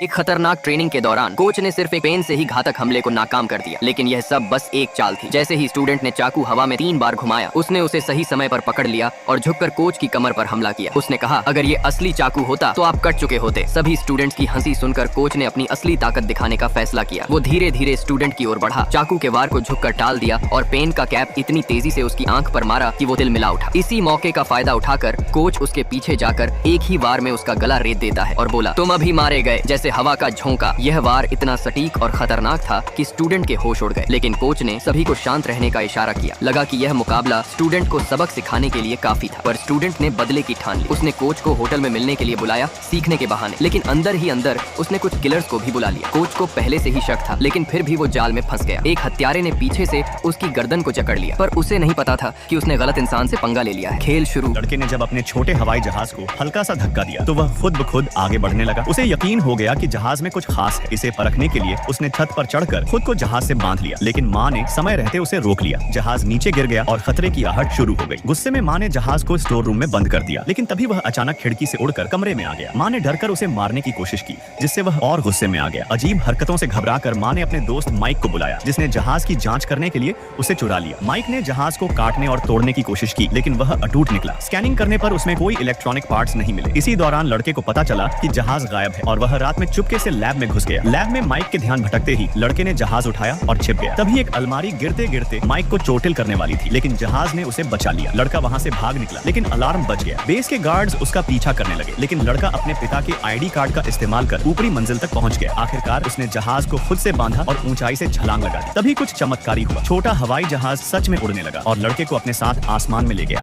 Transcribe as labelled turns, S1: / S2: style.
S1: एक खतरनाक ट्रेनिंग के दौरान कोच ने सिर्फ एक पेन से ही घातक हमले को नाकाम कर दिया, लेकिन यह सब बस एक चाल थी। जैसे ही स्टूडेंट ने चाकू हवा में 3 बार घुमाया, उसने उसे सही समय पर पकड़ लिया और झुककर कोच की कमर पर हमला किया। उसने कहा, अगर ये असली चाकू होता तो आप कट चुके होते। सभी स्टूडेंट्स की हंसी सुनकर कोच ने अपनी असली ताकत दिखाने का फैसला किया। वो धीरे धीरे स्टूडेंट की ओर बढ़ा, चाकू के वार को झुककर टाल दिया और पेन का कैप इतनी तेजी से उसकी आंख पर मारा कि वो तिलमिला उठा। इसी मौके का फायदा उठाकर कोच उसके पीछे जाकर एक ही वार में उसका गला रेत देता है और बोला, तुम अभी मारे गए। जैसे हवा का झोंका यह वार इतना सटीक और खतरनाक था कि स्टूडेंट के होश उड़ गए, लेकिन कोच ने सभी को शांत रहने का इशारा किया। लगा कि यह मुकाबला स्टूडेंट को सबक सिखाने के लिए काफी था, पर स्टूडेंट ने बदले की ठान ली। उसने कोच को होटल में मिलने के लिए बुलाया, सीखने के बहाने, लेकिन अंदर ही अंदर उसने कुछ किलर्स को भी बुला लिया। कोच को पहले से ही शक था, लेकिन फिर भी वो जाल में फंस गया। एक हत्यारे ने पीछे से उसकी गर्दन को जकड़ लिया, पर उसे नहीं पता था कि उसने गलत इंसान से पंगा ले लिया है। खेल शुरू।
S2: लड़के ने जब अपने छोटे हवाई जहाज को हल्का सा धक्का दिया तो वह खुद ब खुद आगे बढ़ने लगा। उसे यकीन हो गया कि जहाज में कुछ खास है। इसे परखने के लिए उसने छत पर चढ़कर खुद को जहाज से बांध लिया, लेकिन माँ ने समय रहते उसे रोक लिया। जहाज नीचे गिर गया और खतरे की आहट शुरू हो गई। गुस्से में माँ ने जहाज को स्टोर रूम में बंद कर दिया, लेकिन तभी वह अचानक खिड़की से उड़कर कमरे में आ गया। माँ ने डरकर उसे मारने की कोशिश की, जिससे वह और गुस्से में आ गया। अजीब हरकतों से घबराकर माँ ने अपने दोस्त माइक को बुलाया, जिसने जहाज की जांच करने के लिए उसे चुरा लिया। माइक ने जहाज को काटने और तोड़ने की कोशिश की, लेकिन वह अटूट निकला। स्कैनिंग करने पर उसमें कोई इलेक्ट्रॉनिक पार्ट्स नहीं मिले। इसी दौरान लड़के को पता चला कि जहाज गायब है और वह रात में चुपके से लैब में घुस गया। लैब में माइक के ध्यान भटकते ही लड़के ने जहाज उठाया और छिप गया। तभी एक अलमारी गिरते गिरते माइक को चोटिल करने वाली थी, लेकिन जहाज ने उसे बचा लिया। लड़का वहां से भाग निकला, लेकिन अलार्म बज गया। बेस के गार्ड्स उसका पीछा करने लगे, लेकिन लड़का अपने पिता के आईडी कार्ड का इस्तेमाल कर ऊपरी मंजिल तक पहुंच गया। आखिरकार उसने जहाज को खुद से बांधा और ऊंचाई से छलांग लगा दी। तभी कुछ चमत्कारी हुआ। छोटा हवाई जहाज सच में उड़ने लगा और लड़के को अपने साथ आसमान में ले गया।